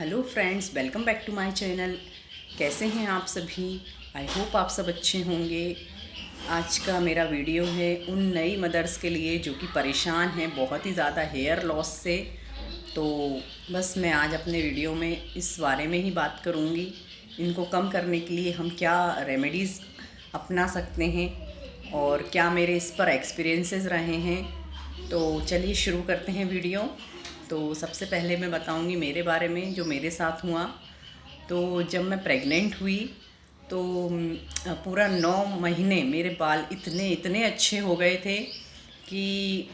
Hello friends, welcome back to my channel. कैसे हैं आप सभी? आई होप आप सब अच्छे होंगे। आज का मेरा वीडियो है उन नई मदर्स के लिए जो कि परेशान हैं बहुत ही ज़्यादा हेयर लॉस से। तो बस मैं आज अपने वीडियो में इस बारे में ही बात करूँगी। इनको कम करने के लिए हम क्या रेमेडीज़ अपना सकते हैं और क्या मेरे इस पर एक्सपीरियंसेस रहे हैं। तो चलिए शुरू करते हैं वीडियो। तो सबसे पहले मैं बताऊंगी मेरे बारे में जो मेरे साथ हुआ। तो जब मैं प्रेग्नेंट हुई तो पूरा 9 महीने मेरे बाल इतने इतने अच्छे हो गए थे कि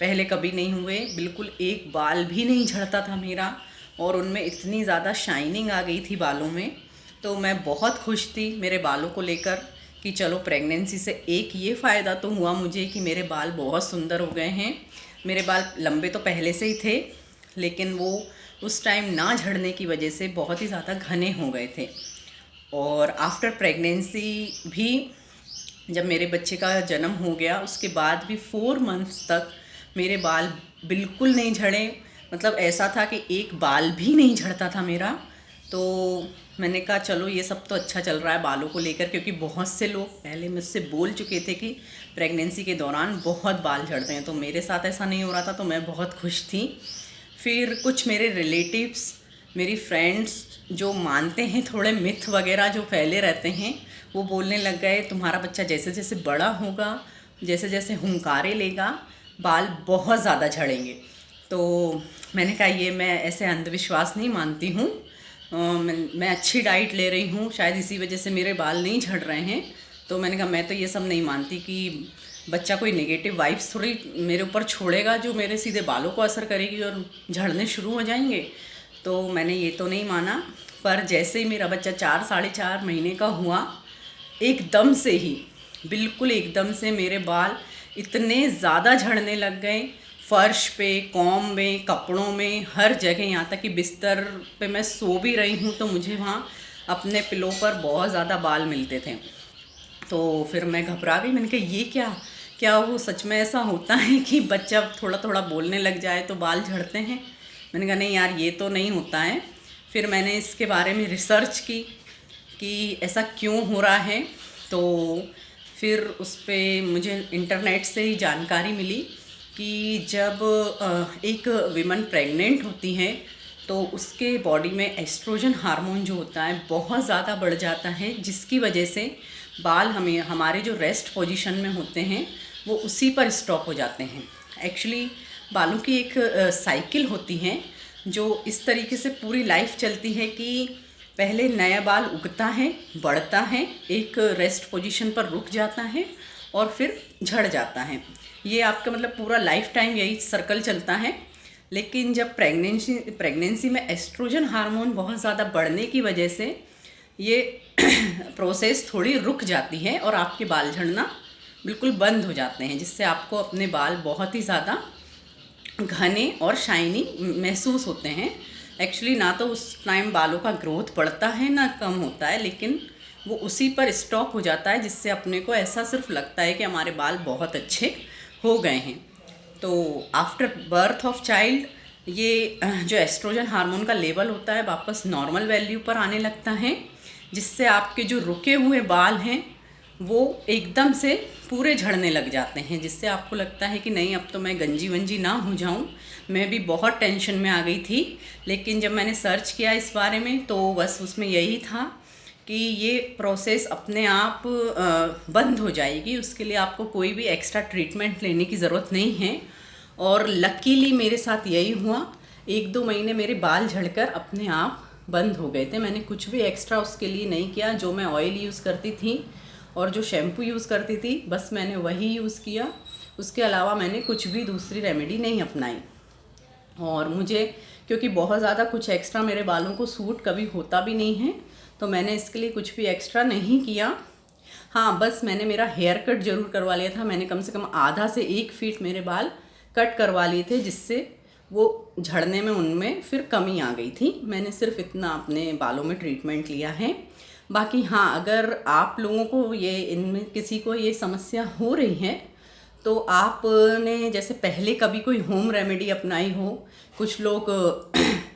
पहले कभी नहीं हुए। बिल्कुल एक बाल भी नहीं झड़ता था मेरा और उनमें इतनी ज़्यादा शाइनिंग आ गई थी बालों में। तो मैं बहुत खुश थी मेरे बालों को लेकर कि चलो प्रेगनेंसी से एक ये फ़ायदा तो हुआ मुझे कि मेरे बाल बहुत सुंदर हो गए हैं। मेरे बाल लंबे तो पहले से ही थे लेकिन वो उस टाइम ना झड़ने की वजह से बहुत ही ज़्यादा घने हो गए थे। और आफ्टर प्रेगनेंसी भी जब मेरे बच्चे का जन्म हो गया उसके बाद भी 4 मंथ्स तक मेरे बाल बिल्कुल नहीं झड़े। मतलब ऐसा था कि एक बाल भी नहीं झड़ता था मेरा। तो मैंने कहा चलो ये सब तो अच्छा चल रहा है बालों को लेकर, क्योंकि बहुत से लोग पहले मुझसे बोल चुके थे कि प्रेगनेंसी के दौरान बहुत बाल झड़ते हैं। तो मेरे साथ ऐसा नहीं हो रहा था तो मैं बहुत खुश थी। फिर कुछ मेरे रिलेटिव्स, मेरी फ्रेंड्स जो मानते हैं, थोड़े मिथ वगैरह जो फैले रहते हैं, वो बोलने लग गए तुम्हारा बच्चा जैसे जैसे बड़ा होगा, जैसे जैसे हुंकारे लेगा, बाल बहुत ज़्यादा झड़ेंगे। तो मैंने कहा ये मैं ऐसे अंधविश्वास नहीं मानती हूँ। मैं अच्छी डाइट ले रही हूँ, शायद इसी वजह से मेरे बाल नहीं झड़ रहे हैं। तो मैंने कहा मैं तो ये सब नहीं मानती कि बच्चा कोई नेगेटिव वाइब्स थोड़ी मेरे ऊपर छोड़ेगा जो मेरे सीधे बालों को असर करेगी और झड़ने शुरू हो जाएंगे। तो मैंने ये तो नहीं माना। पर जैसे ही मेरा बच्चा 4 साढ़े 4 महीने का हुआ, एकदम से ही, बिल्कुल एकदम से मेरे बाल इतने ज़्यादा झड़ने लग गए। फर्श पे, कॉम में, कपड़ों में, हर जगह, यहाँ तक कि बिस्तर पे मैं सो भी रही हूँ तो मुझे वहाँ अपने पिलो पर बहुत ज़्यादा बाल मिलते थे। तो फिर मैं घबरा गई। मैंने कहा ये क्या क्या वो सच में ऐसा होता है कि बच्चा थोड़ा थोड़ा बोलने लग जाए तो बाल झड़ते हैं? मैंने कहा नहीं यार, ये तो नहीं होता है। फिर मैंने इसके बारे में रिसर्च की कि ऐसा क्यों हो रहा है। तो फिर उस पर मुझे इंटरनेट से ही जानकारी मिली कि जब एक विमन प्रेग्नेंट होती हैं तो उसके बॉडी में एस्ट्रोजन हार्मोन जो होता है बहुत ज़्यादा बढ़ जाता है, जिसकी वजह से बाल हमें हमारे जो रेस्ट पोजीशन में होते हैं वो उसी पर स्टॉप हो जाते हैं। एक्चुअली बालों की एक साइकिल होती है जो इस तरीके से पूरी लाइफ चलती है कि पहले नया बाल उगता है, बढ़ता है, एक रेस्ट पोजीशन पर रुक जाता है और फिर झड़ जाता है। ये आपका मतलब पूरा लाइफ टाइम यही सर्कल चलता है। लेकिन जब प्रेगनेंसी में एस्ट्रोजन हार्मोन बहुत ज़्यादा बढ़ने की वजह से ये प्रोसेस थोड़ी रुक जाती है और आपके बाल झड़ना बिल्कुल बंद हो जाते हैं, जिससे आपको अपने बाल बहुत ही ज़्यादा घने और शाइनी महसूस होते हैं। एक्चुअली ना तो उस टाइम बालों का ग्रोथ बढ़ता है ना कम होता है, लेकिन वो उसी पर स्टॉप हो जाता है, जिससे अपने को ऐसा सिर्फ लगता है कि हमारे बाल बहुत अच्छे हो गए हैं। तो आफ्टर बर्थ ऑफ चाइल्ड ये जो एस्ट्रोजन हार्मोन का लेवल होता है वापस नॉर्मल वैल्यू पर आने लगता है, जिससे आपके जो रुके हुए बाल हैं वो एकदम से पूरे झड़ने लग जाते हैं, जिससे आपको लगता है कि नहीं अब तो मैं गंजी वंजी ना हो जाऊं। मैं भी बहुत टेंशन में आ गई थी, लेकिन जब मैंने सर्च किया इस बारे में तो बस उसमें यही था कि ये प्रोसेस अपने आप बंद हो जाएगी, उसके लिए आपको कोई भी एक्स्ट्रा ट्रीटमेंट लेने की ज़रूरत नहीं है। और लकीली मेरे साथ यही हुआ, 1-2 महीने मेरे बाल झड़कर अपने आप बंद हो गए थे। मैंने कुछ भी एक्स्ट्रा उसके लिए नहीं किया। जो मैं ऑयल यूज़ करती थी और जो शैम्पू यूज़ करती थी बस मैंने वही यूज़ किया, उसके अलावा मैंने कुछ भी दूसरी रेमेडी नहीं अपनाई। और मुझे क्योंकि बहुत ज़्यादा कुछ एक्स्ट्रा मेरे बालों को सूट कभी होता भी नहीं है तो मैंने इसके लिए कुछ भी एक्स्ट्रा नहीं किया। हाँ, बस मैंने मेरा हेयर कट ज़रूर करवा लिया था। मैंने कम से कम आधा से 1 फीट मेरे बाल कट करवा लिए थे, जिससे वो झड़ने में उनमें फिर कमी आ गई थी। मैंने सिर्फ इतना अपने बालों में ट्रीटमेंट लिया है। बाकी हाँ, अगर आप लोगों को ये इनमें किसी को ये समस्या हो रही है तो आपने जैसे पहले कभी कोई होम रेमेडी अपनाई हो, कुछ लोग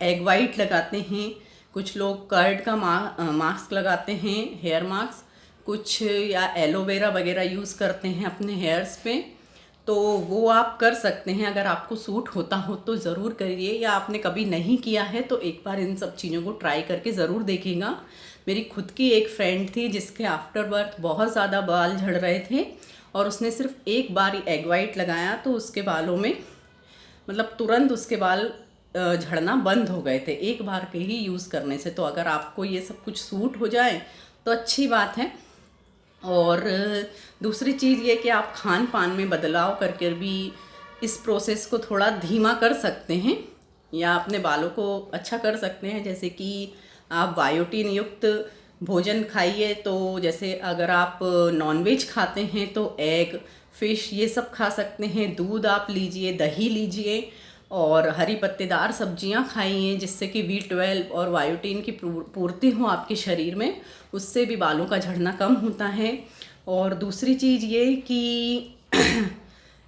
एग वाइट लगाते हैं, कुछ लोग कर्ड का मास्क लगाते हैं, हेयर मास्क, कुछ या एलोवेरा वगैरह यूज़ करते हैं अपने हेयर्स पे। तो वो आप कर सकते हैं, अगर आपको सूट होता हो तो ज़रूर करिए, या आपने कभी नहीं किया है तो एक बार इन सब चीज़ों को ट्राई करके ज़रूर देखेगा। मेरी खुद की एक फ्रेंड थी जिसके आफ्टर बर्थ बहुत ज़्यादा बाल झड़ रहे थे, और उसने सिर्फ एक बार ही एग वाइट लगाया तो उसके बालों में मतलब तुरंत उसके बाल झड़ना बंद हो गए थे, एक बार के ही यूज़ करने से। तो अगर आपको ये सब कुछ सूट हो जाए तो अच्छी बात है। और दूसरी चीज़ ये कि आप खान पान में बदलाव करके भी इस प्रोसेस को थोड़ा धीमा कर सकते हैं, या अपने बालों को अच्छा कर सकते हैं। जैसे कि आप बायोटीन युक्त भोजन खाइए, तो जैसे अगर आप नॉनवेज खाते हैं तो एग, फिश ये सब खा सकते हैं। दूध आप लीजिए, दही लीजिए, और हरी पत्तेदार सब्जियां खाइए, जिससे कि B12 और बायोटीन की पूर्ति हो आपके शरीर में, उससे भी बालों का झड़ना कम होता है। और दूसरी चीज़ ये कि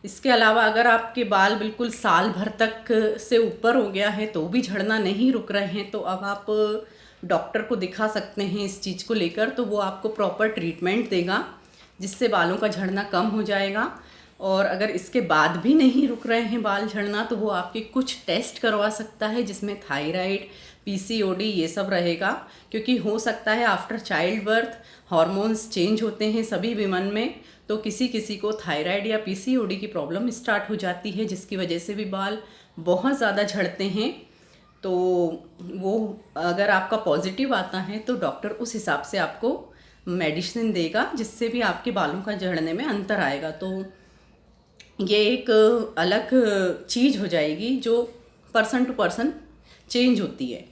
इसके अलावा अगर आपके बाल बिल्कुल साल भर तक से ऊपर हो गया है तो भी झड़ना नहीं रुक रहे हैं, तो अब आप डॉक्टर को दिखा सकते हैं इस चीज़ को लेकर, तो वो आपको प्रॉपर ट्रीटमेंट देगा जिससे बालों का झड़ना कम हो जाएगा। और अगर इसके बाद भी नहीं रुक रहे हैं बाल झड़ना, तो वो आपके कुछ टेस्ट करवा सकता है, जिसमें थायराइड, PCOD ये सब रहेगा, क्योंकि हो सकता है after child birth hormones change होते हैं सभी विमन में, तो किसी किसी को थायराइड या PCOD की प्रॉब्लम स्टार्ट हो जाती है, जिसकी वजह से भी बाल बहुत ज़्यादा झड़ते हैं। तो वो अगर आपका पॉजिटिव आता है तो डॉक्टर उस हिसाब से आपको मेडिसिन देगा, जिससे भी आपके बालों का झड़ने में अंतर आएगा। तो ये एक अलग चीज़ हो जाएगी जो पर्सन टू पर्सन चेंज होती है।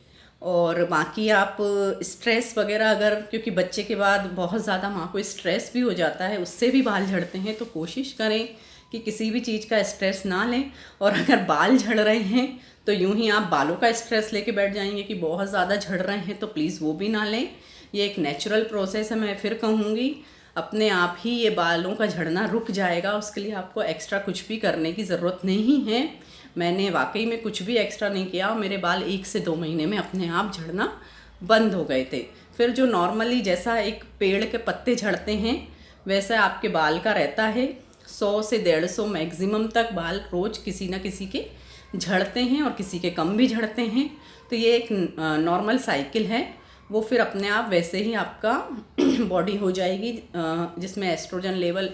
और बाकी आप स्ट्रेस वगैरह, अगर क्योंकि बच्चे के बाद बहुत ज़्यादा माँ को स्ट्रेस भी हो जाता है, उससे भी बाल झड़ते हैं, तो कोशिश करें कि किसी भी चीज़ का स्ट्रेस ना लें। और अगर बाल झड़ रहे हैं तो यूं ही आप बालों का स्ट्रेस लेके बैठ जाएंगे कि बहुत ज़्यादा झड़ रहे हैं, तो प्लीज़ वो भी ना लें। ये एक नेचुरल प्रोसेस है, मैं फिर कहूँगी, अपने आप ही ये बालों का झड़ना रुक जाएगा। उसके लिए आपको एक्स्ट्रा कुछ भी करने की ज़रूरत नहीं है। मैंने वाकई में कुछ भी एक्स्ट्रा नहीं किया, मेरे बाल 1 से 2 महीने में अपने आप झड़ना बंद हो गए थे। फिर जो नॉर्मली जैसा एक पेड़ के पत्ते झड़ते हैं वैसा आपके बाल का रहता है, 100 से 150 मैक्सिमम तक बाल रोज़ किसी ना किसी के झड़ते हैं, और किसी के कम भी झड़ते हैं। तो ये एक नॉर्मल साइकिल है, वो फिर अपने आप वैसे ही आपका बॉडी हो जाएगी, जिसमें एस्ट्रोजन लेवल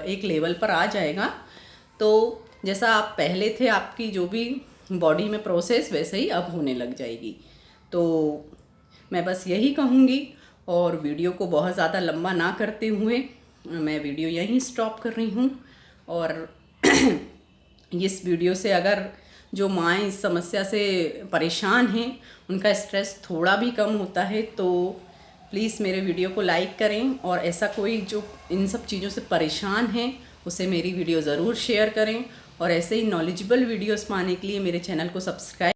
एक लेवल पर आ जाएगा। तो जैसा आप पहले थे, आपकी जो भी बॉडी में प्रोसेस वैसे ही अब होने लग जाएगी। तो मैं बस यही कहूँगी, और वीडियो को बहुत ज़्यादा लंबा ना करते हुए मैं वीडियो यहीं स्टॉप कर रही हूँ। और इस वीडियो से अगर जो माएँ इस समस्या से परेशान हैं, उनका स्ट्रेस थोड़ा भी कम होता है, तो प्लीज़ मेरे वीडियो को लाइक करें। और ऐसा कोई जो इन सब चीज़ों से परेशान है उसे मेरी वीडियो ज़रूर शेयर करें। और ऐसे ही नॉलेजेबल वीडियोस पाने के लिए मेरे चैनल को सब्सक्राइब